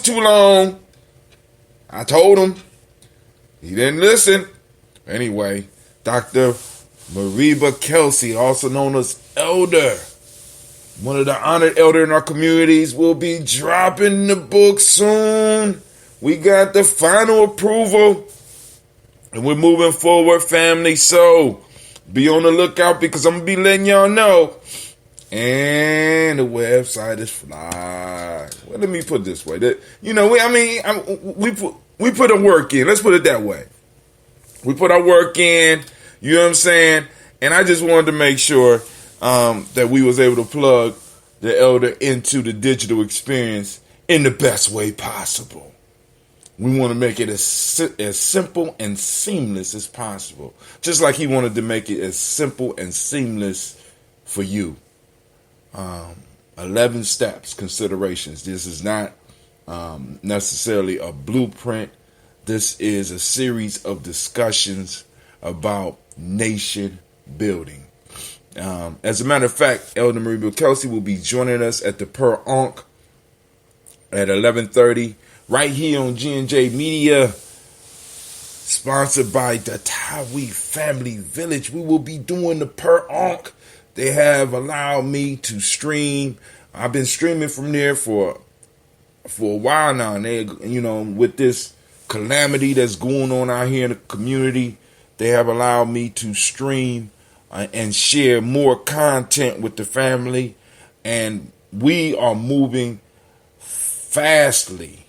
too long. I told him. He didn't listen. Anyway, Dr. Mariba Kelsey, also known as Elder, one of the honored elder in our communities, will be dropping the book soon. We got the final approval. And we're moving forward, family. So be on the lookout because I'm going to be letting y'all know. And the website is fly. Well, let me put it this way. We put a work in. Let's put it that way. We put our work in. You know what I'm saying? And I just wanted to make sure that we was able to plug the elder into the digital experience in the best way possible. We want to make it as simple and seamless as possible. Just like he wanted to make it as simple and seamless for you. 11 steps, considerations. This is not necessarily a blueprint. This is a series of discussions about nation building. As a matter of fact, Elder Marie Kelsey will be joining us at the Per Onk at 11:30 right here on G&J Media, sponsored by the Tawi Family Village. We will be doing the Per Onk. They have allowed me to stream. I've been streaming from there for a while now, and they, with this calamity that's going on out here in the community, they have allowed me to stream and share more content with the family, and we are moving fastly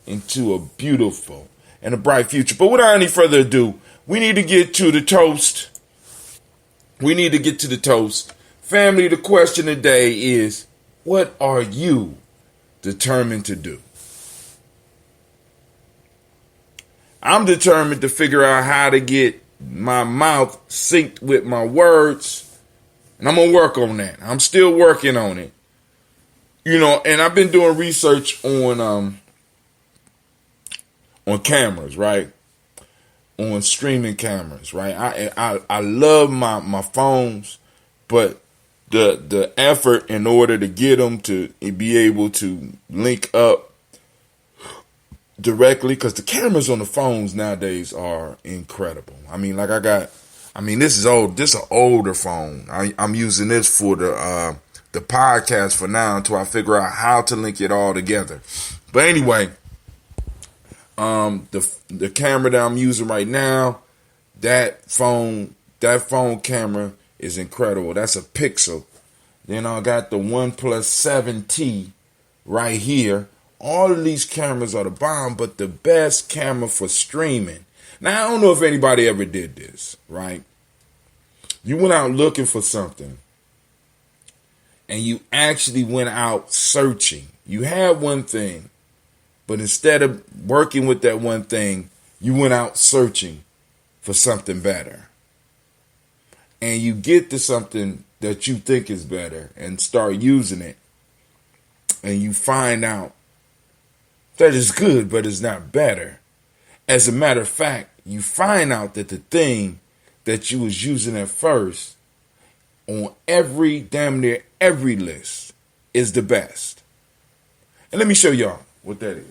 into a beautiful and a bright future. But without any further ado, we need to get to the toast. Family, the question today is, what are you determined to do? I'm determined to figure out how to get my mouth synced with my words, and I'm going to work on that. I'm still working on it. And I've been doing research on cameras, right? On streaming cameras, right? I love my phones, but the effort in order to get them to be able to link up directly, because the cameras on the phones nowadays are incredible. This is old. This is an older phone. I'm using this for the podcast for now until I figure out how to link it all together. But anyway, the camera that I'm using right now, that phone camera is incredible. That's a Pixel. Then I got the OnePlus 7T right here. All of these cameras are the bomb, but the best camera for streaming. Now, I don't know if anybody ever did this, right? You went out looking for something, and you actually went out searching. You had one thing, but instead of working with that one thing, you went out searching for something better. And you get to something that you think is better and start using it, and you find out that it's good, but it's not better. As a matter of fact, you find out that the thing that you was using at first on damn near every list is the best. And let me show y'all what that is.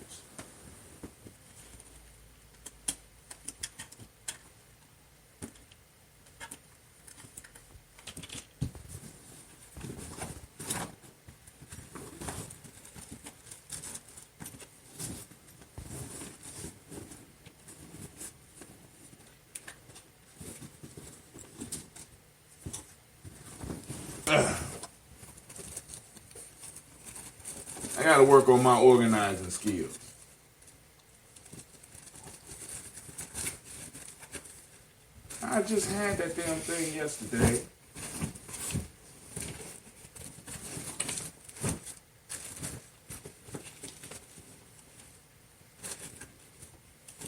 I got to work on my organizing skills. I just had that damn thing yesterday.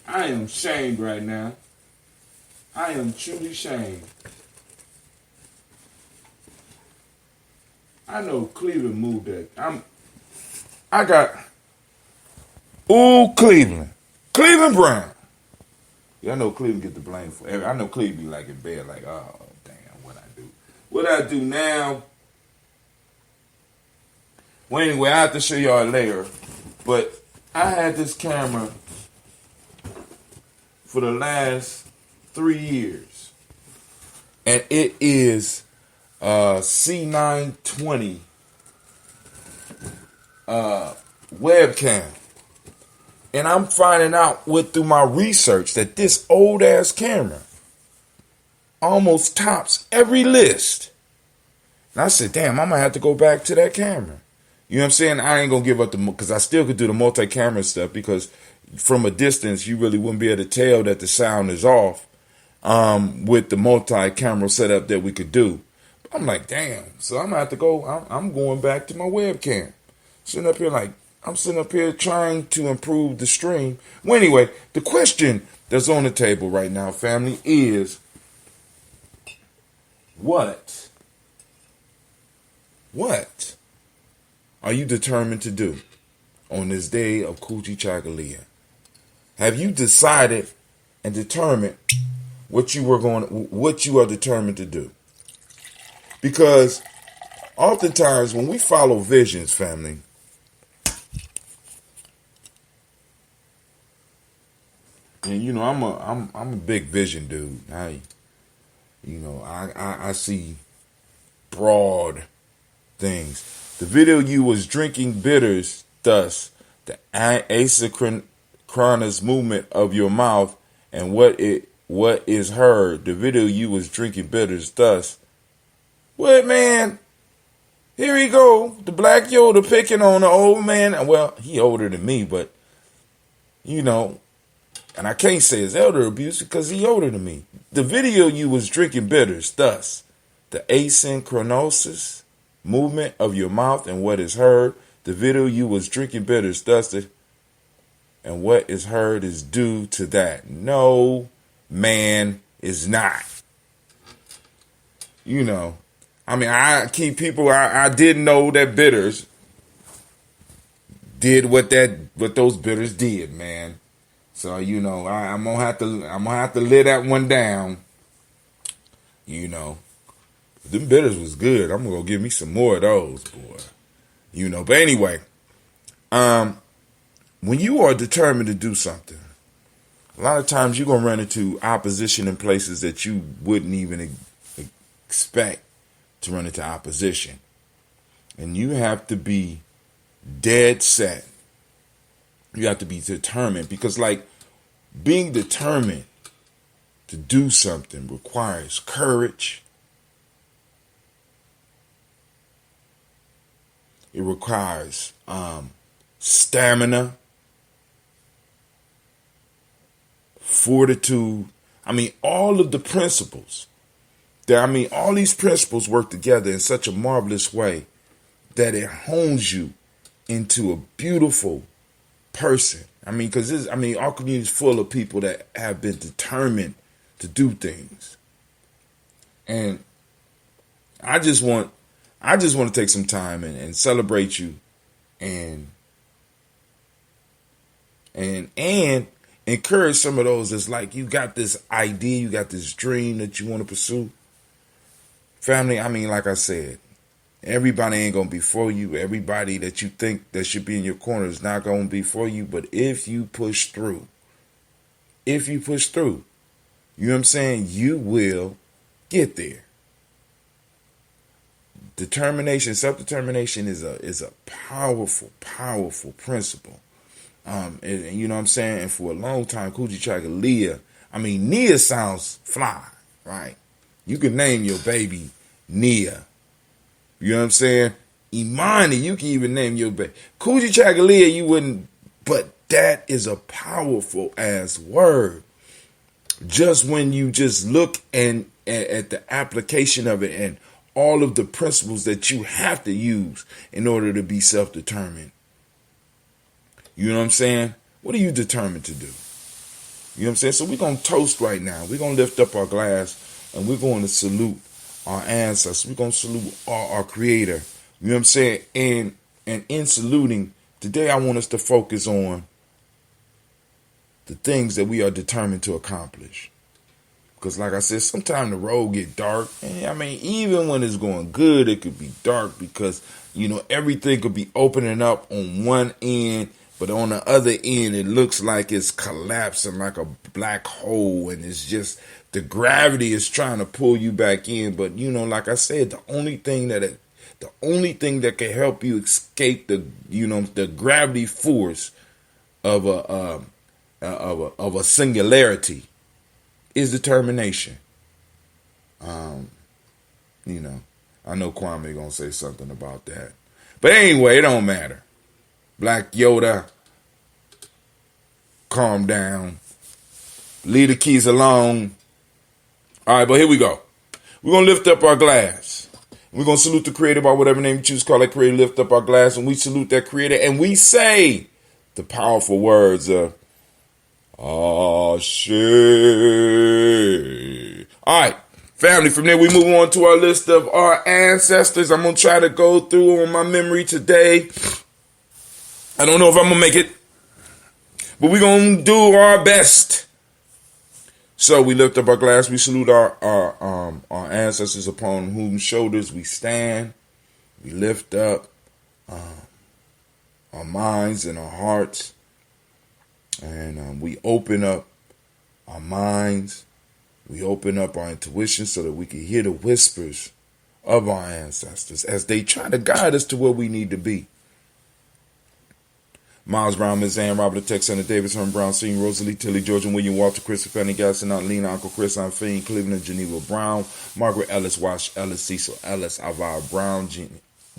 I am shamed right now. I am truly shamed. I know Cleveland moved that. Cleveland. Cleveland Brown. Yeah, I know Cleveland get the blame for everything. I know Cleveland be like in bed like, oh, damn, what I do. What I do now. Well, anyway, I have to show y'all later. But I had this camera for the last 3 years, and it is a C920 webcam. And I'm finding out through my research that this old ass camera almost tops every list. And I said, damn, I might have to go back to that camera. You know what I'm saying? I ain't gonna give up because I still could do the multi-camera stuff, because from a distance you really wouldn't be able to tell that the sound is off with the multi-camera setup that we could do. But I'm like, damn, so I'm gonna have to go. I'm going back to my webcam. I'm sitting up here trying to improve the stream. Well, anyway, the question that's on the table right now, family, is what are you determined to do on this day of Kujichagulia? Have you decided and determined what you are determined to do? Because oftentimes when we follow visions, family, and you know, I'm a big vision dude. I see broad things. The video you was drinking bitters, thus the asynchronous movement of your mouth and what is heard. The video you was drinking bitters, thus. What, man? Here he go, the Black Yoda picking on the old man. Well, he older than me, but you know. And I can't say it's elder abuse because he older than me. The video you was drinking bitters, thus the asynchronous movement of your mouth and what is heard. The video you was drinking bitters, thus and what is heard is due to that. No, man, is not. You know, I mean, I didn't know that bitters did what those bitters did, man. So, you know, I'm gonna have to lay that one down. You know, them bitters was good. I'm gonna go give me some more of those, boy. You know, but anyway, when you are determined to do something, a lot of times you're gonna run into opposition in places that you wouldn't even expect to run into opposition, and you have to be dead set. You have to be determined, because like being determined to do something requires courage. It requires stamina, fortitude. I mean, all of the principles. All these principles work together in such a marvelous way that it hones you into a beautiful person. I mean, because our community is full of people that have been determined to do things, and I just want to take some time and celebrate you, and encourage some of those that's like, you got this idea, you got this dream that you want to pursue. Family, I mean, like I said, everybody ain't going to be for you. Everybody that you think that should be in your corner is not going to be for you. But if you push through, you know what I'm saying, you will get there. Determination, self-determination is a powerful, powerful principle. And you know what I'm saying? And for a long time, Kujichagulia, Nia sounds fly, right? You can name your baby Nia. You know what I'm saying? Imani, you can even name your baby. Kujichagulia, you wouldn't, but that is a powerful ass word. Just when you just look at the application of it and all of the principles that you have to use in order to be self-determined. You know what I'm saying? What are you determined to do? You know what I'm saying? So we're going to toast right now. We're going to lift up our glass and we're going to salute our ancestors. We're going to salute our creator. You know what I'm saying? And in saluting, today I want us to focus on the things that we are determined to accomplish. Because like I said, sometimes the road get dark. And even when it's going good, it could be dark because, everything could be opening up on one end But on the other end, it looks like it's collapsing like a black hole, and it's just the gravity is trying to pull you back in. But like I said, the only thing that can help you escape the gravity force of a singularity is determination. I know Kwame gonna say something about that, but anyway, it don't matter. Black Yoda, calm down. Leave the keys alone. All right, but here we go. We're going to lift up our glass. We're going to salute the Creator by whatever name you choose to call that Creator. Lift up our glass, and we salute that Creator, and we say the powerful words of, Ashe. All right, family, from there we move on to our list of our ancestors. I'm going to try to go through on my memory today. I don't know if I'm going to make it, but we're going to do our best. So we lift up our glass. We salute our ancestors upon whose shoulders we stand. We lift up our minds and our hearts. And we open up our minds. We open up our intuition so that we can hear the whispers of our ancestors as they try to guide us to where we need to be. Miles Brown, Miss Ann, Robert Tex, Senator Davis, Herman Brown, Senior, Rosalie, Tilly, George, and William, Walter, Christopher, Fanny, Gaston, Aunt Lena, Uncle Chris, Aunt Fiend, Cleveland, Geneva Brown, Margaret Ellis, Wash Ellis, Cecil Ellis, Alvaro Brown,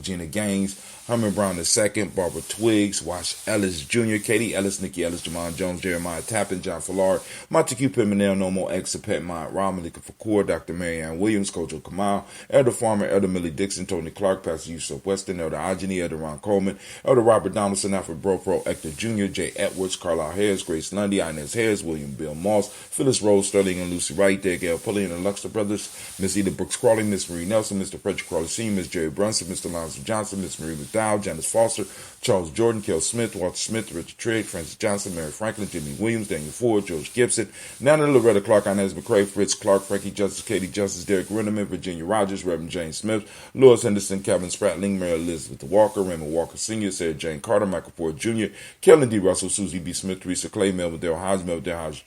Gina Gaines, Herman Brown II, Barbara Twiggs, Wash Ellis Jr., Katie Ellis, Nikki Ellis, Jamon Jones, Jeremiah Tappan, John Fallard, Montague Pimenel, Nomo X, Pet Mont, Ron Malika Fakour, Dr. Marianne Williams, Kojo Kamal, Elder Farmer, Elder Millie Dixon, Tony Clark, Pastor Yusuf Weston, Elder Ajani, Elder Ron Coleman, Elder Robert Donaldson, Alfred Brofro, Hector Jr., Jay Edwards, Carlisle Harris, Grace Lundy, Inez Harris, William Bill Moss, Phyllis Rose, Sterling and Lucy Wright, Gail Pulley and the Luxor Brothers, Miss Eda Brooks Crawley, Miss Marie Nelson, Mr. Frederick Crawley Sr., Miss Jerry Brunson, Mr. Lonzo Johnson, Miss Marie McDowell, Janice Foster, Charles Jordan, Kel Smith, Walter Smith, Richard Trigg, Francis Johnson, Mary Franklin, Jimmy Williams, Daniel Ford, George Gibson, Nana Loretta Clark, Inez McCrae, Fritz Clark, Frankie Justice, Katie Justice, Derek Rinderman, Virginia Rogers, Reverend James Smith, Louis Henderson, Kevin Spratling, Mary Elizabeth Walker, Raymond Walker Sr., Sarah Jane Carter, Michael Ford Jr., Kellen D. Russell, Susie B. Smith, Teresa Clay, Melvin Dale Hodge,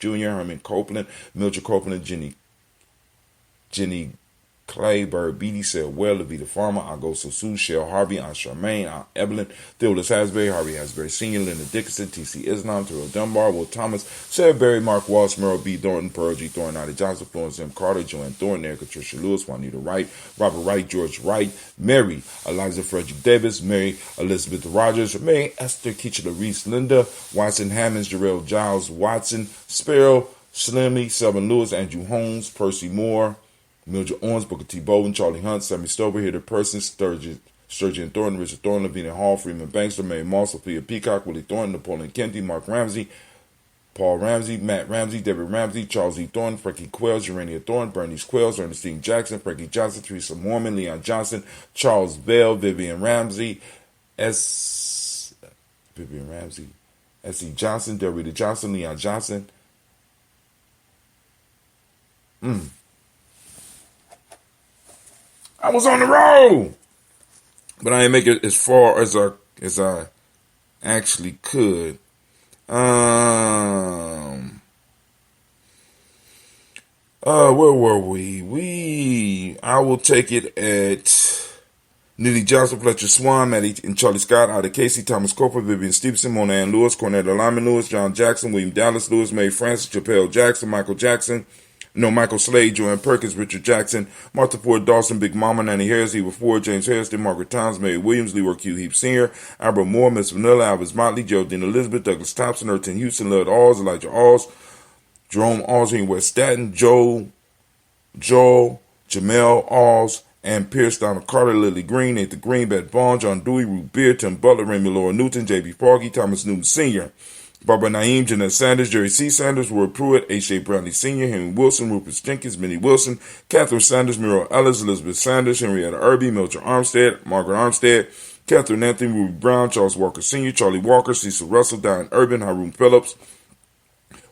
Jr., Herman Copeland, Mildred Copeland, Jenny Clay, Bird Beatty, Sarah Well, Levita Farmer, Augusto Sue, Shell Harvey, Aunt Charmaine, Aunt Evelyn, Theodis Hasbury, Harvey Hasbury Sr., Linda Dickinson, T.C. Islam, Terrell Dunbar, Will Thomas, Sarah Berry, Mark Walsh, Merle B. Thornton, Pearl G. Thornton, Ida Johnson, Florence M. Carter, Joanne Thornton, Erica Tricia Lewis, Juanita Wright, Robert Wright, George Wright, Mary Eliza Frederick Davis, Mary Elizabeth Rogers, Mary Esther Keachler Reese, Linda Watson Hammonds, Jarrell Giles Watson, Sparrow, Slimmy, Selvin Lewis, Andrew Holmes, Percy Moore, Mildred Owens, Booker T. Bowden, Charlie Hunt, Sammy Stover, Hitter Person, Sturgeon Thornton, Richard Thornton, Lavina Hall, Freeman Bankster, Mary Moss, Sophia Peacock, Willie Thornton, Napoleon Kennedy, Mark Ramsey, Paul Ramsey, Matt Ramsey, David Ramsey, Charles E. Thornton, Frankie Quells, Urania Thornton, Bernice Quells, Ernestine Jackson, Frankie Johnson, Teresa Mormon, Leon Johnson, Charles Bell, Vivian Ramsey, S.E. Johnson, Delrita Johnson, Leon Johnson. I was on the road, but I didn't make it as far as I actually could. Where were we? I will take it at Nitty Johnson, Fletcher Swan, Maddie and Charlie Scott, Ida Casey, Thomas Cooper, Vivian Stevenson, Mona Ann Lewis, Cornetta Lyman Lewis, John Jackson, William Dallas Lewis, Mary Francis, Chappelle Jackson, Michael Slade, Joanne Perkins, Richard Jackson, Martha Ford Dawson, Big Mama, Nanny Harris, Eva Ford, James Harrison, Margaret Towns, Mary Williams, Leroy Q. Heap Sr., Albert Moore, Miss Vanilla, Alvis Motley, Geraldine Elizabeth, Douglas Thompson, Erton Houston, Lud Alls, Elijah Alls, Jerome Alls, West Staten, Joel, Jamel Alls, and Pierce, Donald Carter, Lily Green, Nathan Green, Beth Bond, John Dewey, Ruth Beard, Tim Butler, Raymond Laura Newton, J.B. Foggy, Thomas Newton Sr., Barbara Naeem, Jeanette Sanders, Jerry C. Sanders, Ward Pruitt, H.A. Brownlee Sr., Henry Wilson, Rufus Jenkins, Minnie Wilson, Catherine Sanders, Muriel Ellis, Elizabeth Sanders, Henrietta Irby, Mildred Armstead, Margaret Armstead, Catherine Anthony, Ruby Brown, Charles Walker Sr., Charlie Walker, Cecil Russell, Diane Urban, Haroon Phillips,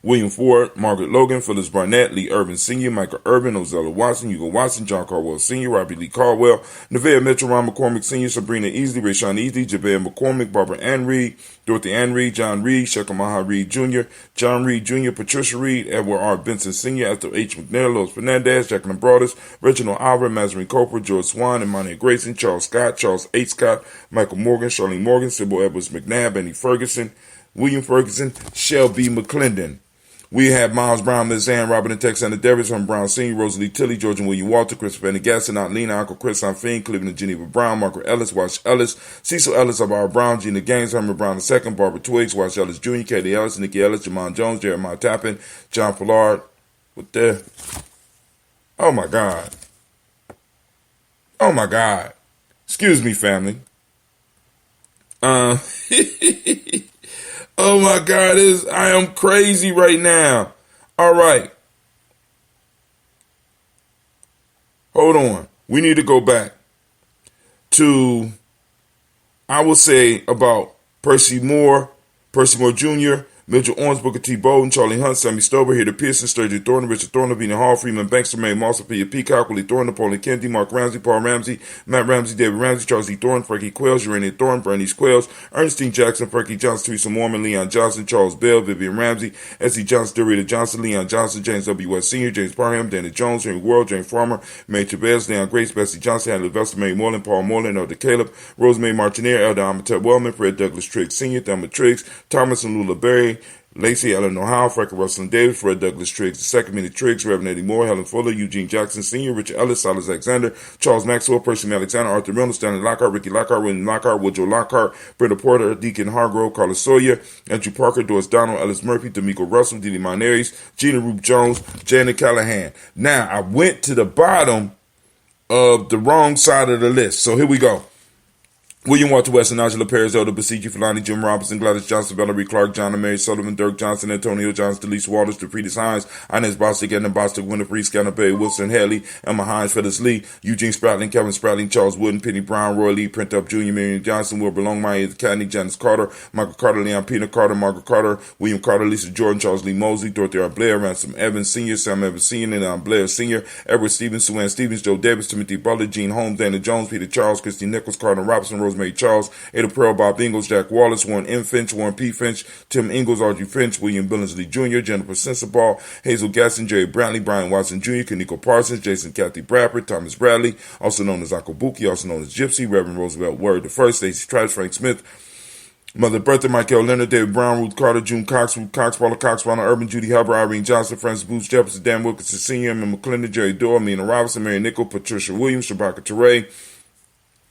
William Ford, Margaret Logan, Phyllis Barnett, Lee Irvin Sr., Michael Irvin, Ozella Watson, Hugo Watson, John Caldwell Sr., Robbie Lee Caldwell, Nevaeh Mitchell, Ron McCormick Sr., Sabrina Easley, Rayshawn Easley, Jabez McCormick, Barbara Ann Reed, Dorothy Ann Reed, John Reed, Shekamaha Reed Jr., John Reed Jr., Patricia Reed, Edward R. Benson Sr., Ethel H. McNair, Lois Fernandez, Jacqueline Broadus, Reginald Albert, Mazarine Cooper, George Swan, Imani Grayson, Charles Scott, Charles H. Scott, Michael Morgan, Charlene Morgan, Sybil Edwards McNabb, Benny Ferguson, William Ferguson, Shelby McClendon. We have Miles Brown, Liz Ann, Robert and Texana Davis, Herman Brown Sr., Rosalie Tilley, George and William Walter, Christopher Andy Gasson, Aunt Lena, Uncle Chris, Aunt Fiend, Cleveland and Geneva Brown, Margaret Ellis, Wash Ellis, Cecil Ellis, Alvaro Brown, Gina Gaines, Herman Brown II, Barbara Twiggs, Wash Ellis Jr., Katie Ellis, Nikki Ellis, Jamon Jones, Jeremiah Tappan, John Pollard. What the? Oh my God. Oh my God. Excuse me, family. Oh my God, I am crazy right now. All right. Hold on. We need to go back to, I will say, about Percy Moore Jr., Mitchell Owens, Booker T. Bowden, Charlie Hunt, Sammy Stover, Heather Pearson, Sturgeon Thornton, Richard Thornton, Vina Hall, Freeman Banks, Mary Moss, Pia Peacock, Willie Thornton, Napoleon Kennedy, Mark Ramsey, Paul Ramsey, Matt Ramsey, David Ramsey, Charles E. Thornton, Frankie Quells, Urania Thornton, Bernice Quells, Ernestine Jackson, Frankie Johnson, Teresa Mormon, Leon Johnson, Charles Bell, Vivian Ramsey, S.E. Johnson, Dorita Johnson, Leon Johnson, James W. West Sr., James Parham, Dana Jones, Henry World, James Farmer, Mary Chavez, Leon Grace, Bessie Johnson, Hadley Vester, Mary Moreland, Paul Moreland, Elder Caleb, Rosemary Martineer, Elder Amatep Wellman, Fred Douglas Triggs Sr., Thelma Triggs, Thomas and Lula Berry, Lacey Eleanor Howe, Frank Russell Davis, Fred Douglas Triggs II, Minnie Triggs, Reverend Eddie Moore, Helen Fuller, Eugene Jackson Sr., Richard Ellis, Silas Alexander, Charles Maxwell, Percy Alexander, Arthur Reynolds, Stanley Lockhart, Ricky Lockhart, William Lockhart, Woodrow Lockhart, Brenda Porter, Deacon Hargrove, Carlos Sawyer, Andrew Parker, Doris Donald, Ellis Murphy, D'Amico Russell, Didi Monares, Gina Roop Jones, Janet Callahan. Now, I went to the bottom of the wrong side of the list. So here we go. William Walter Weston, Angela Perez, Elder Basiji Filani, Jim Robinson, Gladys Johnson, Valerie Clark, John and Mary Sullivan, Dirk Johnson, Antonio Johnson, Delise Waters, DeFriedis Hines, Inez Bostic, Edna Bostic, Winifred, Scanner Bay, Wilson Haley, Emma Hines, Phyllis Lee, Eugene Spratling, Kevin Spratling, Charles Wooden, Penny Brown, Roy Lee, Print Up Jr., Marion Johnson, Wilbur Longmire, Cadney, Janice Carter, Michael Carter, Leon Pena Carter, Margaret Carter, William Carter, Lisa Jordan, Charles Lee Mosley, Dorothy R. Blair, Ransom Evans Sr., Sam Evans Sr., Leon Blair Sr., Edward Stevens, Sue Ann Stevens, Joe Davis, Timothy Butler, Gene Holmes, Dana Jones, Peter Charles, Christine Nichols, Cardinal Robinson, Rosemary Charles, Ada Pearl, Bob Ingalls, Jack Wallace, Warren M. Finch, Warren P. Finch, Tim Ingalls, Audrey Finch, William Billingsley Jr., Jennifer Sensabaugh, Hazel Gasson, Jerry Brantley, Brian Watson Jr., Kaniko Parsons, Jason Kathy Bradford, Thomas Bradley, also known as Uncle Buki, also known as Gypsy, Reverend Roosevelt Word I, Stacey Travis, Frank Smith, Mother Bertha, Michael Leonard, David Brown, Ruth Carter, June Cox, Ruth Cox, Paula Cox, Ronald Urban, Judy Hubbard, Irene Johnson, Francis Booth, Jefferson, Dan Wilkinson Sr., Emma McClendon, Jerry Dorr, Mina Robinson, Mary Nickel, Patricia Williams, Shabaka Teray,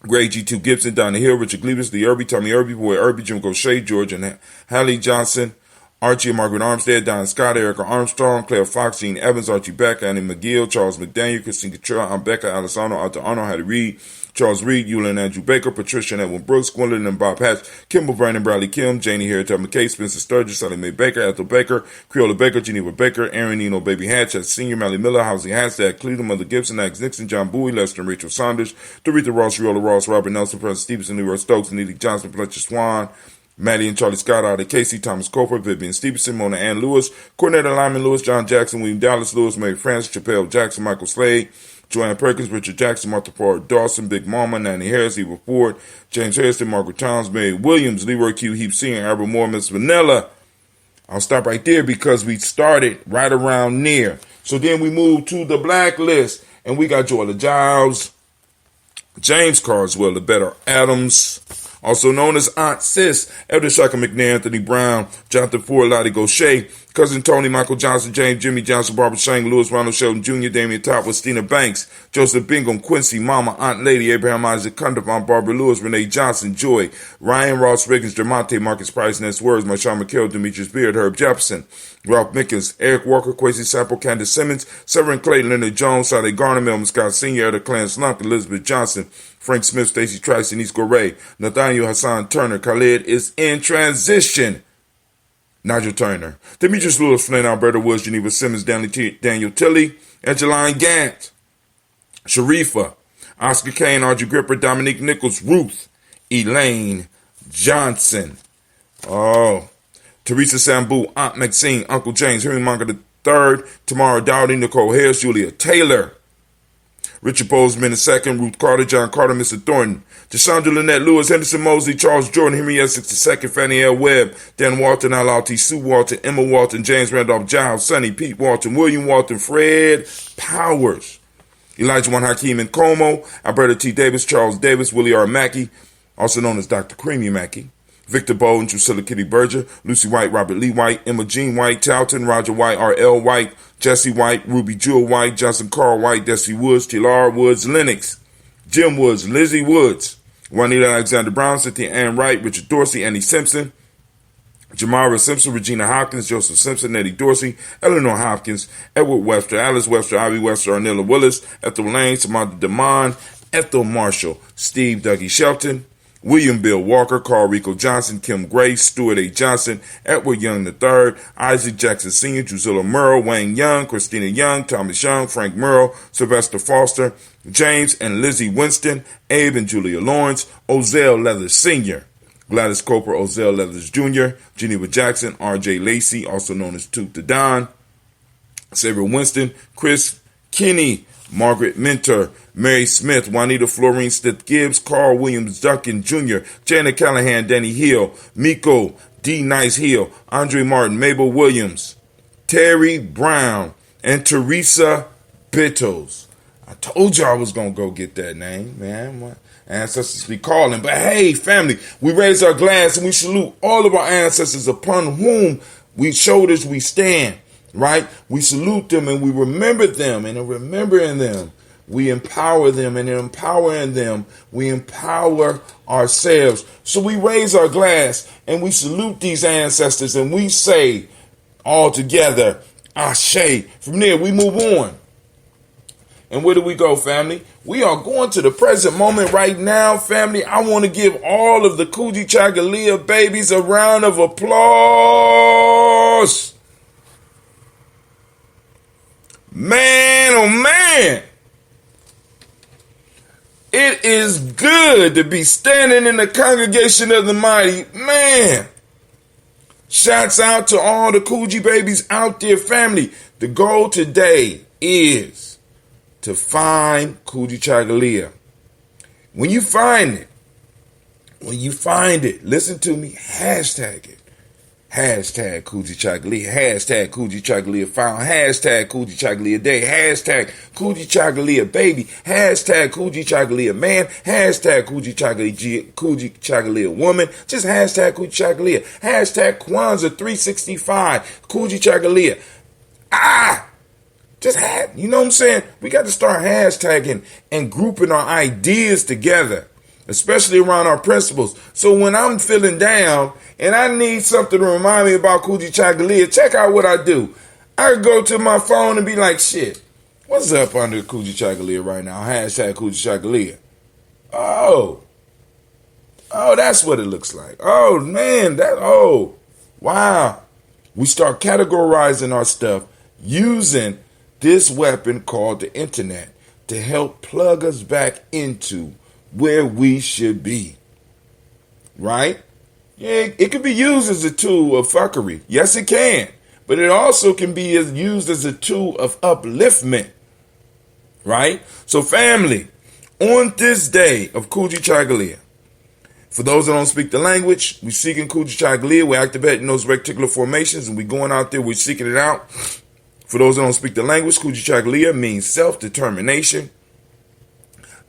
Greg G2 Gibson, Donna Hill, Richard Gleavis, Lee Irby, Tommy Irby, Boy Irby, Jim Gaucher, George and Hallie Johnson, Archie and Margaret Armstead, Don Scott, Erica Armstrong, Claire Fox, Gene Evans, Archie Beck, Annie McGill, Charles McDaniel, Christine Cottrell, Aunt Becca, Alessandro, Arthur Arnold, Hattie Reed, Charles Reed, Eula and Andrew Baker, Patricia and Edwin Brooks, Gwendolyn and Bob Hatch, Kimball Brandon, Bradley Kim, Janie Harriet McKay, Spencer Sturgis, Sally Mae Baker, Ethel Baker, Creola Baker, Geneva Baker, Aaron Eno, Baby Hatch, Senior, Mally Miller, Housing Hashtag, Cleveland, Mother Gibson, Max Nixon, John Bowie, Lester and Rachel Saunders, Doretha Ross, Riola Ross, Robert Nelson, Preston Stevenson, Leroy Stokes, Neely Johnson, Fletcher Swan, Maddie and Charlie Scott, Ada Casey, Thomas Coper, Vivian Stevenson, Mona Ann Lewis, Cornetta Lyman Lewis, John Jackson, William Dallas Lewis, Mary Francis, Chappelle Jackson, Michael Slade, Joanne Perkins, Richard Jackson, Martha Ford Dawson, Big Mama, Nanny Harris, Eva Ford, James Harrison, Margaret Towns, Mary Williams, Leroy Q. Heap Sr., Albert Moore, Miss Vanilla. I'll stop right there because we started right around near. So then we moved to the black list, and we got Joella Giles, James Carswell, the Better Adams, also known as Aunt Sis, Elder Shaka McNair, Anthony Brown, Jonathan Ford, Lottie Gaucher, Cousin Tony, Michael Johnson, James, Jimmy Johnson, Barbara Shang, Lewis, Ronald Sheldon Jr., Damian Top, Stina Banks, Joseph Bingham, Quincy, Mama, Aunt Lady, Abraham Isaac Cundiff, Aunt Barbara Lewis, Renee Johnson, Joy, Ryan Ross Riggins, Dermonte, Marcus Price, Ness Words, Marshawn McKell, Demetrius Beard, Herb Jefferson, Ralph Mickens, Eric Walker, Quasi Sample, Candace Simmons, Severin Clayton, Leonard Jones, Sade Garner, Melvin Scott Sr., Elder Clarence Slump, Elizabeth Johnson, Frank Smith, Stacey Trice, Denise Goray, Nathaniel Hassan Turner, Khalid is in transition. Nigel Turner, Demetrius Lewis, Flynn, Alberta Woods, Geneva Simmons, Daniel Tilley, Angeline Gant, Sharifa, Oscar Kane, Audrey Gripper, Dominique Nichols, Ruth, Elaine Johnson. Oh, Teresa Sambu, Aunt Maxine, Uncle James, Henry Monger III, Tamara Dowdy, Nicole Harris, Julia Taylor, Richard Bozeman II, Ruth Carter, John Carter, Mr. Thornton, Deshandra Lynette Lewis, Henderson Mosley, Charles Jordan, Henry Essex II, Fannie L. Webb, Dan Walton, Al-Alti, Sue Walton, Emma Walton, James Randolph Giles, Sonny, Pete Walton, William Walton, Fred Powers, Elijah Juan Hakeem and Como, Alberta T. Davis, Charles Davis, Willie R. Mackey, also known as Dr. Creamy Mackey, Victor Bowe and Drusilla Kitty Berger, Lucy White, Robert Lee White, Emma Jean White, Talton, Roger White, R.L. White, Jesse White, Ruby Jewel White, Johnson Carl White, Desi Woods, Tilar Woods, Lennox, Jim Woods, Lizzie Woods, Juanita Alexander Brown, Cynthia Ann Wright, Richard Dorsey, Annie Simpson, Jamara Simpson, Regina Hopkins, Joseph Simpson, Eddie Dorsey, Eleanor Hopkins, Edward Webster, Alice Webster, Ivy Webster, Arnella Willis, Ethel Lane, Samantha DeMond, Ethel Marshall, Steve Dougie Shelton, William Bill Walker, Carl Rico Johnson, Kim Gray, Stuart A. Johnson, Edward Young III, Isaac Jackson Sr., Drusilla Murrow, Wayne Young, Christina Young, Thomas Young, Frank Murrow, Sylvester Foster, James and Lizzie Winston, Abe and Julia Lawrence, Ozell Leathers Sr., Gladys Coper, Ozell Leathers Jr., Geneva Jackson, R.J. Lacey, also known as Toot the Don, Xavier Winston, Chris Kinney, Margaret Minter, Mary Smith, Juanita Florine Stith Gibbs, Carl Williams Duncan Jr., Janet Callahan, Danny Hill, Miko, D. Nice Hill, Andre Martin, Mabel Williams, Terry Brown, and Teresa Bittles. I told you I was going to go get that name, man. My ancestors be calling. But hey, family, we raise our glass and we salute all of our ancestors upon whom shoulders we stand. Right? We salute them and we remember them, and in remembering them, we empower them, and in empowering them, we empower ourselves. So we raise our glass and we salute these ancestors and we say all together, Ashe. From there, we move on. And where do we go, family? We are going to the present moment right now, family. I want to give all of the Kujichagulia babies a round of applause. Man, oh man, it is good to be standing in the congregation of the mighty. Man, shouts out to all the Kuji babies out there, family. The goal today is to find Kujichagulia. When you find it, listen to me, hashtag it. Hashtag Kujichagulia, hashtag Kujichagulia found, hashtag Kujichagulia day, hashtag Kujichagulia baby, hashtag Kujichagulia man, hashtag Kujichagulia woman, just hashtag Kujichagulia, hashtag Kwanzaa 365, Kujichagulia. You know what I'm saying? We got to start hashtagging and grouping our ideas together, especially around our principles. So when I'm feeling down and I need something to remind me about Kujichagulia, check out what I do. I go to my phone and be like, shit, what's up under Kujichagulia right now? Hashtag Kujichagulia. Oh, that's what it looks like. Oh, man, wow. We start categorizing our stuff using this weapon called the internet to help plug us back into where we should be. Right? Yeah, it can be used as a tool of fuckery. Yes, it can. But it also can be used as a tool of upliftment. Right? So family, on this day of Kujichagulia, for those that don't speak the language, we're seeking Kujichagulia. We're activating those reticular formations and we're going out there, we're seeking it out. For those that don't speak the language, Kujichagulia means self-determination.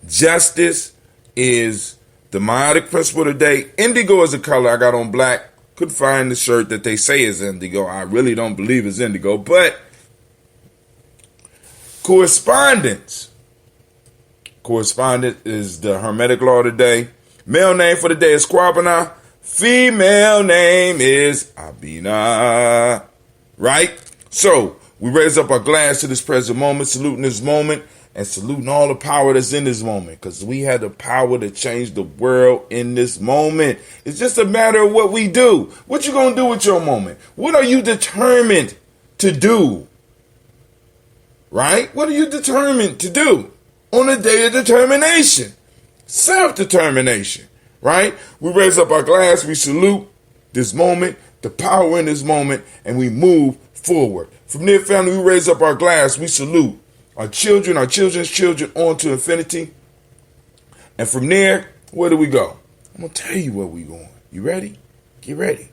Justice is the meiotic principle today. Indigo is a color. I got on black. Couldn't find the shirt that they say is indigo. I really don't believe it's indigo. But correspondence. Correspondent is the Hermetic law today. Male name for the day is Kwabena. Female name is Abina. Right? So we raise up our glass to this present moment, saluting this moment, and saluting all the power that's in this moment, because we had the power to change the world in this moment. It's just a matter of what we do. What you going to do with your moment? What are you determined to do? Right? What are you determined to do on a day of determination? Self-determination. Right? We raise up our glass. We salute this moment, the power in this moment, and we move forward. From there, family, we raise up our glass. We salute our children, our children's children, on to infinity. And from there, where do we go? I'm going to tell you where we're going. You ready? Get ready.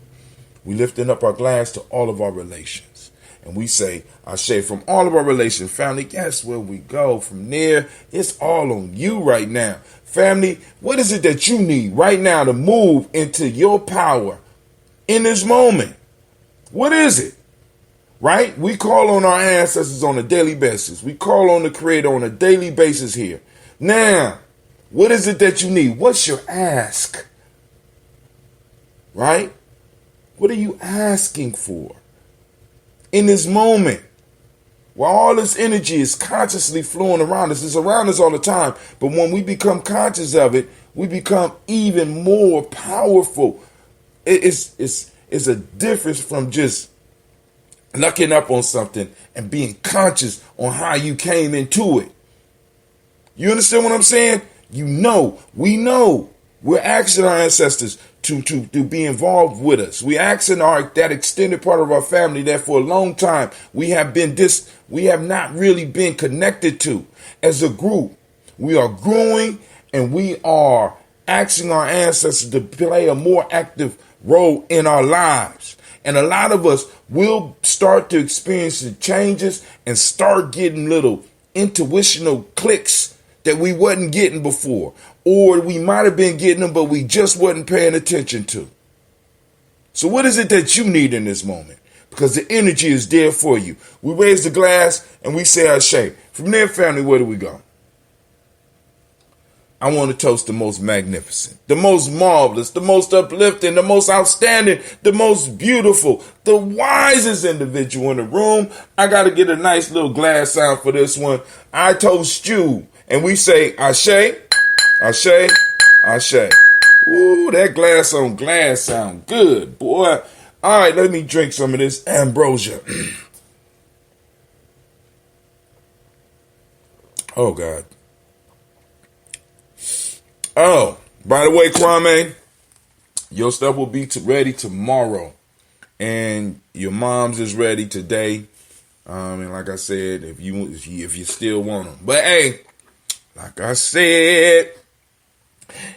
We lifting up our glass to all of our relations. And we say, Ashe, from all of our relations, family, guess where we go? From there, it's all on you right now. Family, what is it that you need right now to move into your power in this moment? What is it? Right? We call on our ancestors on a daily basis. We call on the Creator on a daily basis here. Now, what is it that you need? What's your ask? Right? What are you asking for in this moment? While all this energy is consciously flowing around us, it's around us all the time. But when we become conscious of it, we become even more powerful. It's a difference from just lucking up on something and being conscious on how you came into it. You understand what I'm saying? We know, we're asking our ancestors to be involved with us. We're asking that extended part of our family that for a long time we have not really been connected to as a group. We are growing and we are asking our ancestors to play a more active role in our lives. And a lot of us will start to experience the changes and start getting little intuitional clicks that we wasn't getting before. Or we might have been getting them, but we just wasn't paying attention to. So what is it that you need in this moment? Because the energy is there for you. We raise the glass and we say Ashe. From there, family, where do we go? I want to toast the most magnificent, the most marvelous, the most uplifting, the most outstanding, the most beautiful, the wisest individual in the room. I got to get a nice little glass sound for this one. I toast you. And we say Ashe, Ashe, Ashe. Ooh, that glass on glass sound good, boy. All right, let me drink some of this ambrosia. Oh, God. Oh, by the way, Kwame, your stuff will be ready tomorrow. And your mom's is ready today. And like I said, if you still want them. But hey, like I said,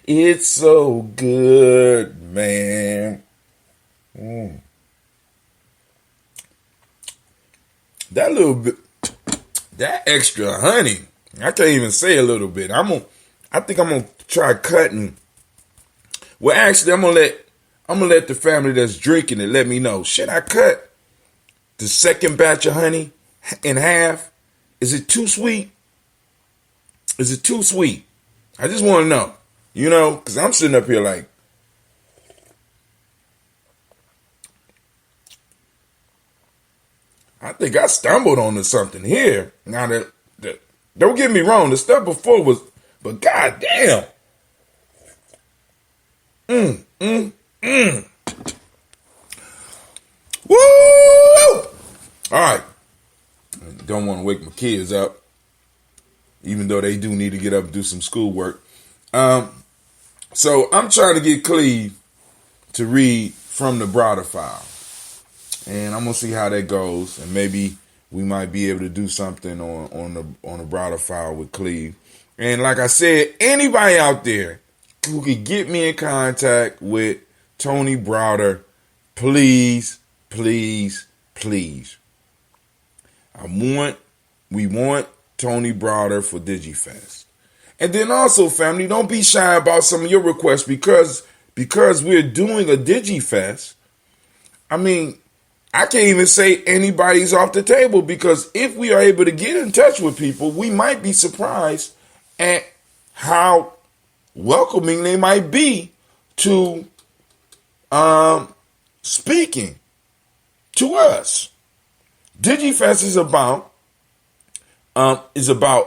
it's so good, man. That little bit, that extra honey, I can't even say a little bit. I think I'm gonna try cutting. Well, actually, I'm gonna let the family that's drinking it let me know. Should I cut the second batch of honey in half? Is it too sweet? Is it too sweet? I just want to know, because I'm sitting up here like, I think I stumbled onto something here. Now don't get me wrong, the stuff before was, but goddamn. Woo! All right. Don't want to wake my kids up, even though they do need to get up and do some schoolwork. So I'm trying to get Cleve to read from the Browder file. And I'm going to see how that goes. And maybe we might be able to do something on the Browder file with Cleve. And like I said, anybody out there who could get me in contact with Tony Browder, please, please, please. We want Tony Browder for DigiFest. And then also, family, don't be shy about some of your requests because we're doing a DigiFest. I mean, I can't even say anybody's off the table because if we are able to get in touch with people, we might be surprised at how welcoming they might be to speaking to us. DigiFest is about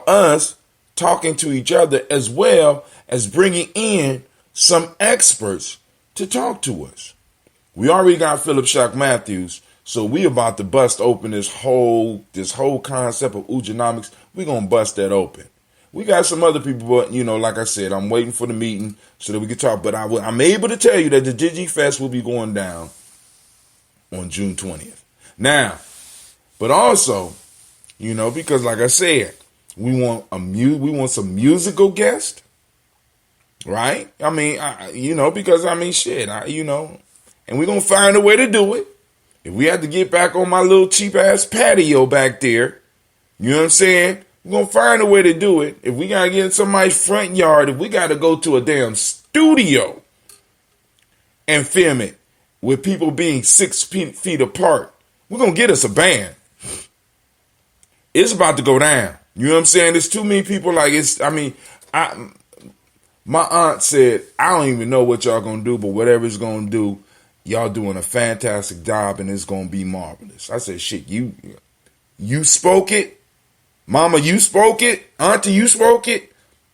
us talking to each other as well as bringing in some experts to talk to us. We already got Philip Shock Matthews, so we about to bust open this whole concept of Gye-Nyame. We're going to bust that open. We got some other people, but, like I said, I'm waiting for the meeting so that we can talk. But I'm able to tell you that the DigiFest will be going down on June 20th. Now, but also, because like I said, we want some musical guest, right? I mean, because shit, and we're gonna find a way to do it. If we have to get back on my little cheap ass patio back there, you know what I'm saying? We're going to find a way to do it. If we got to get in somebody's front yard, if we got to go to a damn studio and film it with people being 6 feet apart, we're going to get us a band. It's about to go down. You know what I'm saying? There's too many people my aunt said, I don't even know what y'all going to do, but whatever it's going to do, y'all doing a fantastic job and it's going to be marvelous. I said, shit, you spoke it. Mama, you spoke it. Auntie, you spoke it.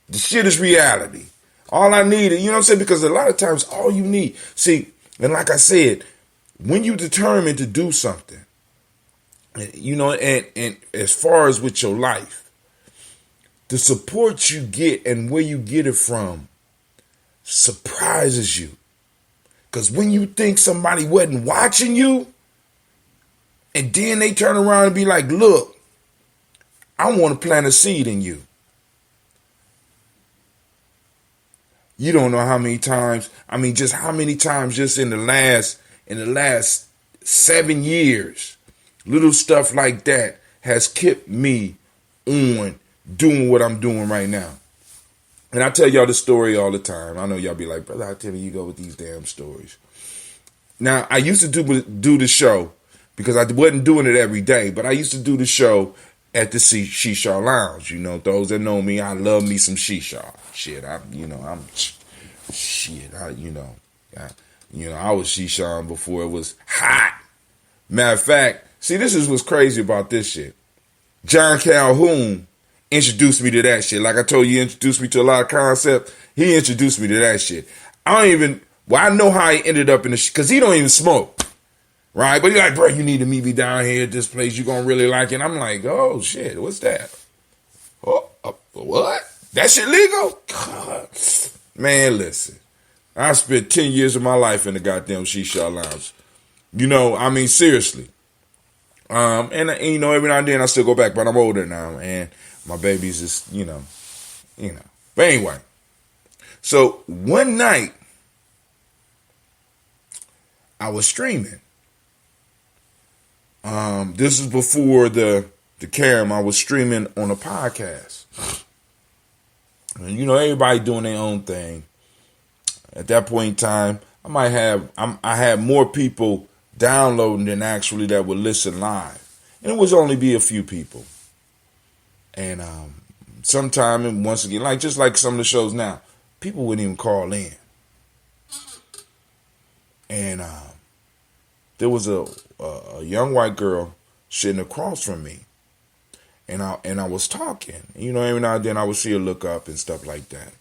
The shit is reality. All I need, you know what I'm saying? Because a lot of times all you need, see, and like I said, when you determine to do something, and as far as with your life, the support you get and where you get it from surprises you. Because when you think somebody wasn't watching you, and then they turn around and be like, look, I want to plant a seed in you. You don't know how many times, just how many times just in the last 7 years, little stuff like that has kept me on doing what I'm doing right now. And I tell y'all the story all the time. I know y'all be like, brother, I tell you go with these damn stories. Now, I used to do the show because I wasn't doing it every day, but I used to do the show at the Shisha Lounge. Those that know me, I love me some Shisha. Shit, I was Shisha before it was hot. Matter of fact, see, this is what's crazy about this shit. John Calhoun introduced me to that shit. Like I told you, he introduced me to a lot of concepts. He introduced me to that shit. I know how he ended up in the shit, because he don't even smoke. Right? But he's like, bro, you need to meet me down here at this place. You're going to really like it. And I'm like, oh, shit, what's that? Oh, what? That shit legal? God. Man, listen. I spent 10 years of my life in the goddamn Shisha Lounge. Seriously. And every now and then I still go back, but I'm older now. And my baby's just, But anyway. So one night, I was streaming. This is before the cam. I was streaming on a podcast. And everybody doing their own thing. At that point in time, I had more people downloading than actually that would listen live. And it was only be a few people. And sometime, and once again, just like some of the shows now, people wouldn't even call in. And there was a young white girl sitting across from me, and I was talking. Every now and then I would see her look up and stuff like that.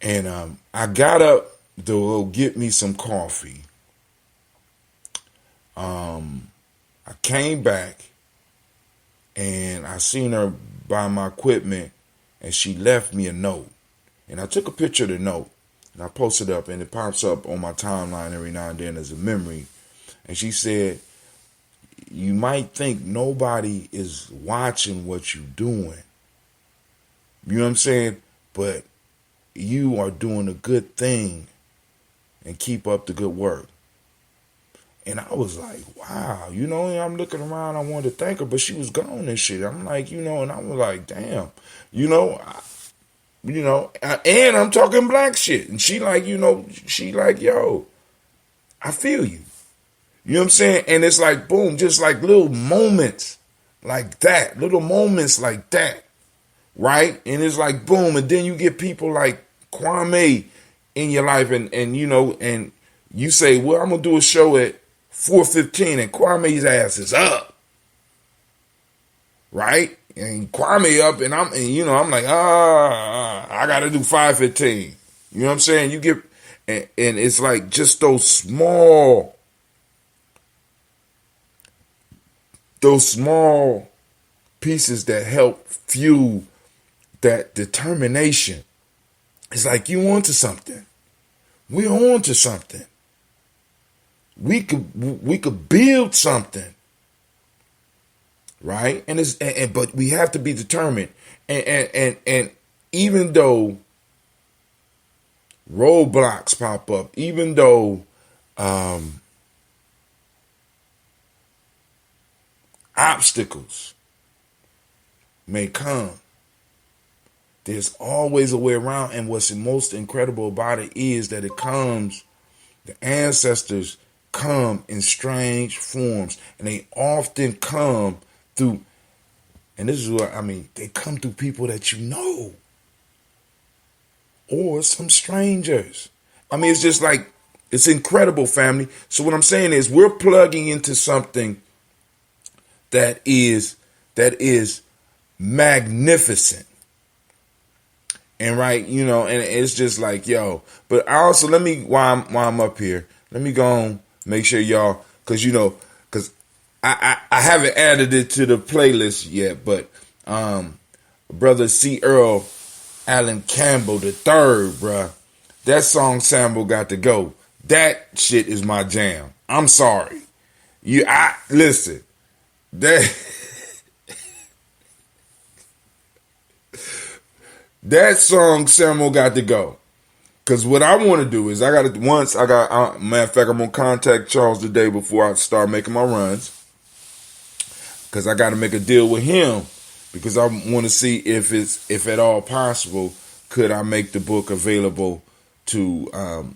And I got up to go get me some coffee. I came back, and I seen her buy my equipment, and she left me a note. And I took a picture of the note, and I posted it up, and it pops up on my timeline every now and then as a memory. And she said, you might think nobody is watching what you're doing. You know what I'm saying? But you are doing a good thing, and keep up the good work. And I was like, wow, I'm looking around, I wanted to thank her, but she was gone and shit. I'm like, and I was like, damn, and I'm talking black shit. And she like, she like, yo, I feel you. You know what I'm saying? And it's like, boom, just like little moments like that, right? And it's like, boom, and then you get people like Kwame in your life, and and you say, well, I'm going to do a show at 4:15, and Kwame's ass is up, right? And Kwame up, and I'm like, I got to do 5:15. You know what I'm saying? You get, and it's like just those small pieces that help fuel that determination. It's like you on to something. We're on to something. we could build something, right? But we have to be determined. And even though roadblocks pop up, even though obstacles may come, there's always a way around. And what's most incredible about it is that the ancestors come in strange forms, and they often come through, and this is what I mean, they come through people that you know, or some strangers. I mean, it's just like, it's incredible, family. So what I'm saying is, we're plugging into something that is magnificent. And right, and it's just like, yo. But I also, let me, while I'm up here, let me go on, make sure y'all, because I haven't added it to the playlist yet, but brother C. Earl Allen Campbell the third, bruh, that song sample got to go. That shit is my jam. I'm sorry. Listen, that that song sample got to go. Because what I want to do is, matter of fact, I'm going to contact Charles today before I start making my runs. Because I got to make a deal with him. Because I want to see if at all possible, could I make the book available to,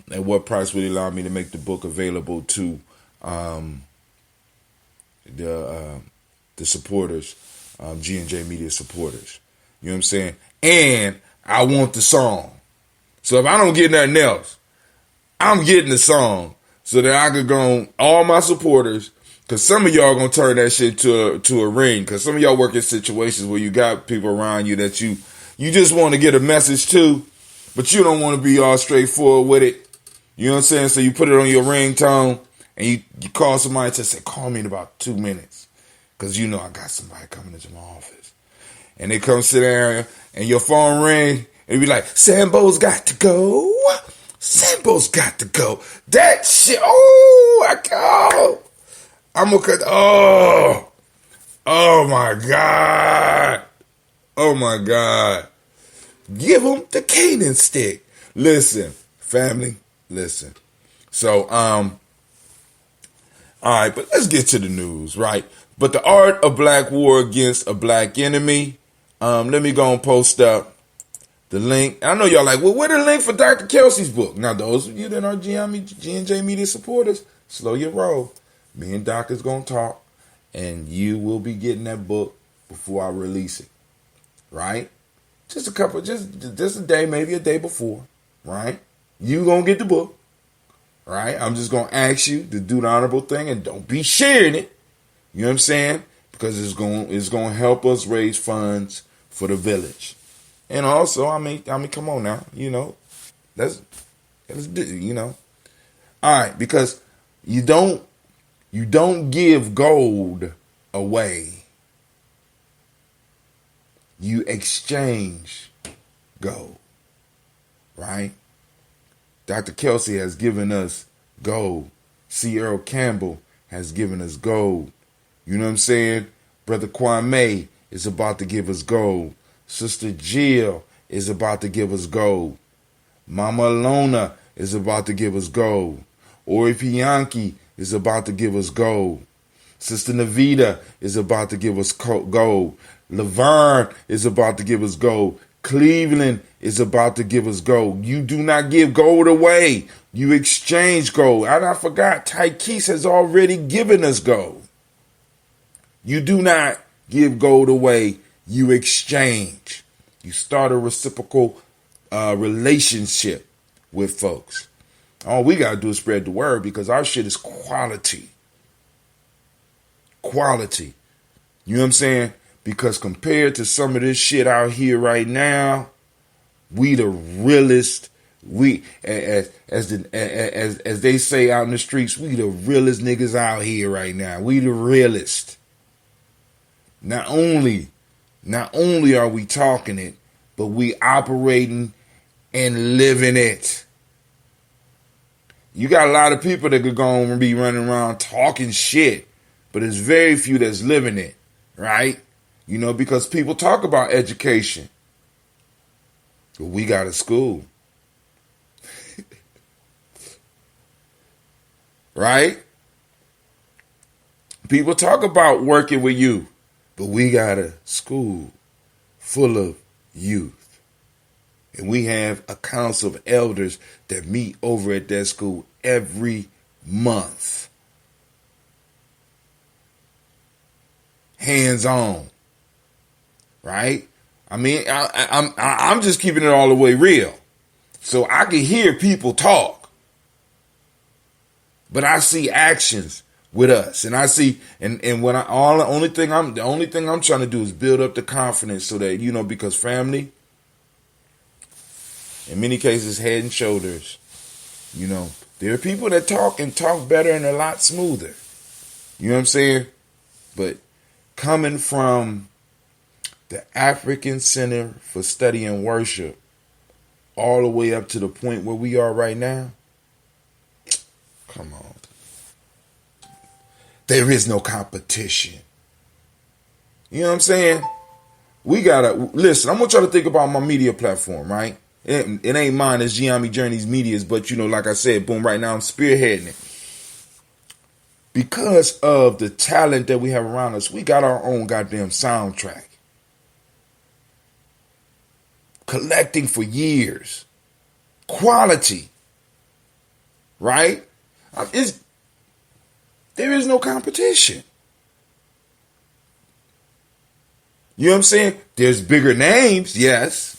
at what price would he allow me to make the book available to the supporters, G&J Media supporters. You know what I'm saying? And I want the song. So if I don't get nothing else, I'm getting the song so that I could go on all my supporters, because some of y'all going to turn that shit to a ring, because some of y'all work in situations where you got people around you that you just want to get a message to, but you don't want to be all straightforward with it. You know what I'm saying? So you put it on your ringtone and you call somebody to say, call me in about 2 minutes, because I got somebody coming into my office. And they come sit down and your phone ring. And be like, Sambo's got to go. Sambo's got to go. That shit. I'm going to cut. Oh my God. Oh my God. Give him the Canaan stick. Listen, family, listen. So, all right, but let's get to the news, right? But the art of black war against a black enemy. Let me go and post up the link. I know y'all like, well, where the link for Dr. Kelsey's book? Now, those of you that are G&J Media supporters, slow your roll. Me and Doc is going to talk, and you will be getting that book before I release it, right? Just a day, maybe a day before, right? You going to get the book, right? I'm just going to ask you to do the honorable thing, and don't be sharing it. You know what I'm saying? Because it's going to help us raise funds for the village. And also, I mean, come on now, let's do, all right, because you don't give gold away. You exchange gold, right? Dr. Kelsey has given us gold. C. Earl Campbell has given us gold. You know what I'm saying? Brother Kwame is about to give us gold. Sister Jill is about to give us gold. Mama Lona is about to give us gold. Ori Pianki is about to give us gold. Sister Navita is about to give us gold. Laverne is about to give us gold. Cleveland is about to give us gold. You do not give gold away. You exchange gold. And I forgot, Tykees has already given us gold. You do not give gold away. You exchange. You start a reciprocal relationship with folks. All we got to do is spread the word, because our shit is quality. Quality. You know what I'm saying? Because compared to some of this shit out here right now, we the realest. We, as they say out in the streets, we the realest niggas out here right now. We the realest. Not only are we talking it, but we operating and living it. You got a lot of people that could go and be running around talking shit, but it's very few that's living it, right? You know, because people talk about education. But we got a school. Right? People talk about working with youth, but we got a school full of youth. And we have a council of elders that meet over at that school every month. Hands on. Right? I mean, I'm just keeping it all the way real. So I can hear people talk. But I see actions with us. And I see, and when the only thing I'm trying to do is build up the confidence so that, you know, because family, in many cases, head and shoulders. You know, there are people that talk and talk better and a lot smoother. You know what I'm saying? But coming from the African Center for Study and Worship all the way up to the point where we are right now, come on. There is no competition. You know what I'm saying? We gotta, listen, I want y'all to think about my media platform, right? It ain't mine, it's Gye-Nyame Journeys Media's, but you know, like I said, boom, right now I'm spearheading it. Because of the talent that we have around us, we got our own goddamn soundtrack. Collecting for years. Quality. Right? There is no competition. You know what I'm saying? There's bigger names, yes.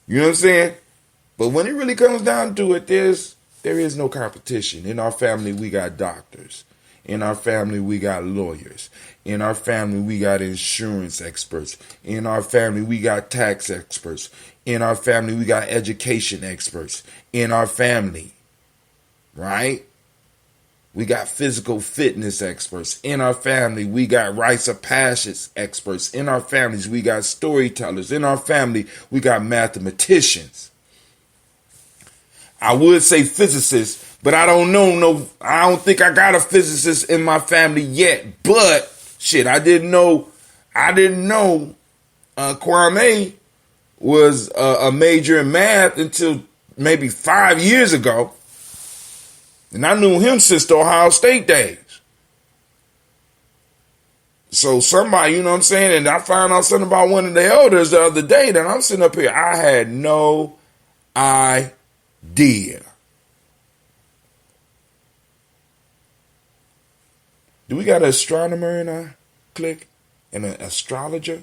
You know what I'm saying? But when it really comes down to it, there is no competition. In our family, we got doctors. In our family, we got lawyers. In our family, we got insurance experts. In our family, we got tax experts. In our family, we got education experts. In our family, right? We got physical fitness experts. In our family, we got rites of passage experts. In our families, we got storytellers. In our family, we got mathematicians. I would say physicists, but I don't think I got a physicist in my family yet. But shit, I didn't know Kwame was a major in math until maybe 5 years ago. And I knew him since the Ohio State days. So somebody, you know what I'm saying? And I found out something about one of the elders the other day that I'm sitting up here. I had no idea. Do we got an astronomer in our clique? And an astrologer?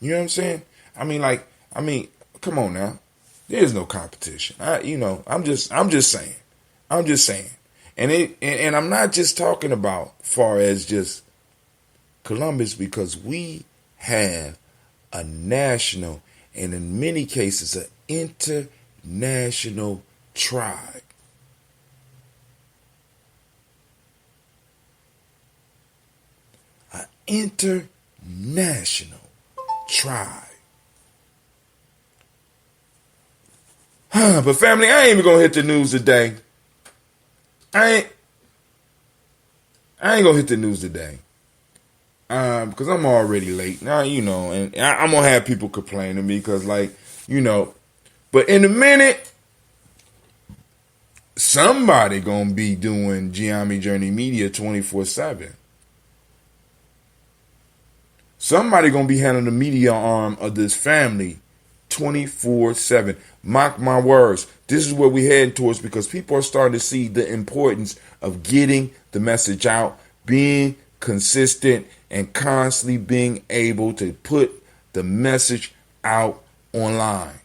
You know what I'm saying? I mean, come on now. There's no competition. I'm just saying. And I'm not just talking about far as just Columbus, because we have a national and in many cases an international tribe. An international tribe. But family, I ain't even gonna hit the news today. I ain't gonna hit the news today. Because I'm already late. Now, and I'm gonna have people complain to me because, but in a minute, somebody gonna be doing Gye-Nyame Journey Media 24/7. Somebody gonna be handling the media arm of this family 24/7. Mark my words. This is where we're heading towards, because people are starting to see the importance of getting the message out, being consistent, and constantly being able to put the message out online.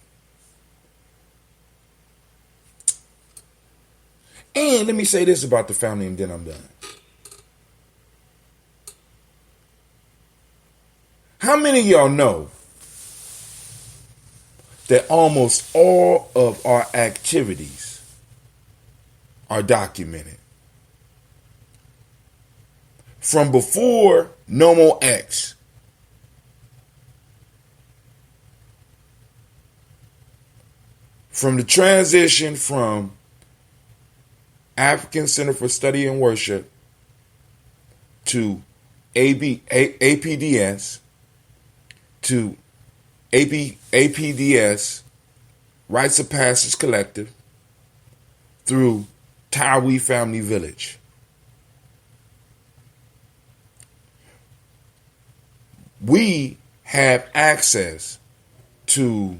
And let me say this about the family, and then I'm done. How many of y'all know that almost all of our activities are documented? From before No More X, from the transition from African Center for Study and Worship to APDS to APDS, Rites of Passage Collective, through Tawi Family Village. We have access to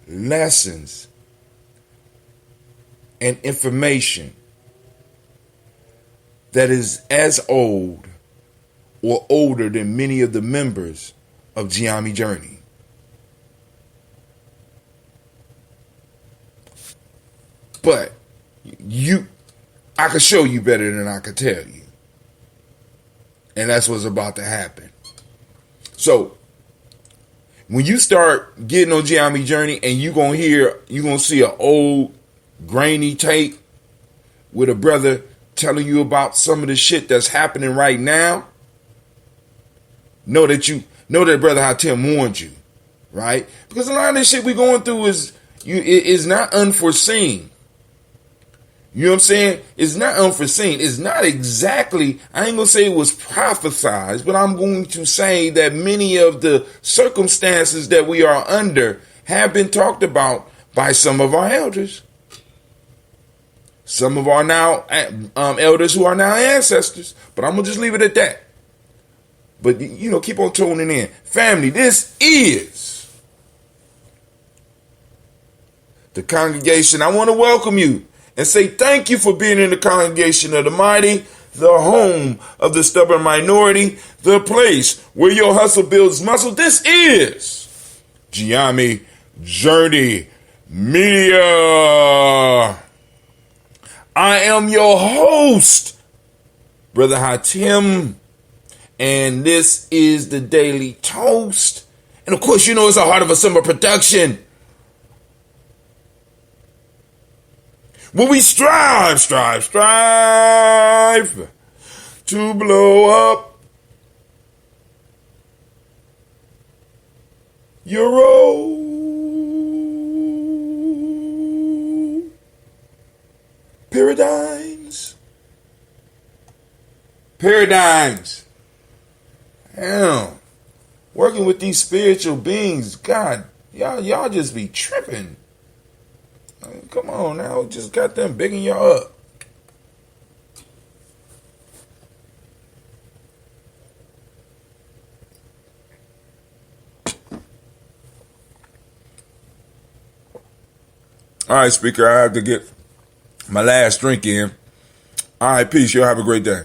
lessons and information that is as old or older than many of the members of Gye-Nyame Journey. But I could show you better than I could tell you. And that's what's about to happen. So, when you start getting on Gye-Nyame Journey and you're going to see an old grainy tape with a brother telling you about some of the shit that's happening right now, know that brother Hatim warned you, right? Because a lot of this shit we're going through is not unforeseen. You know what I'm saying? It's not unforeseen. It's not exactly, I ain't going to say it was prophesized, but I'm going to say that many of the circumstances that we are under have been talked about by some of our elders. Some of our now elders who are now ancestors. But I'm going to just leave it at that. But, keep on tuning in. Family, this is the congregation. I want to welcome you and say thank you for being in the congregation of the mighty, the home of the stubborn minority, the place where your hustle builds muscle. This is Gye-Nyame Journey Media. I am your host, Brother Hatim, and this is the Daily Toast. And of course, it's a Heart of a Summer production. When we strive to blow up your old paradigms. Damn. Working with these spiritual beings, God, y'all just be tripping. Come on now, just got them bigging y'all up. All right, speaker, I have to get my last drink in. All right, peace. Y'all have a great day.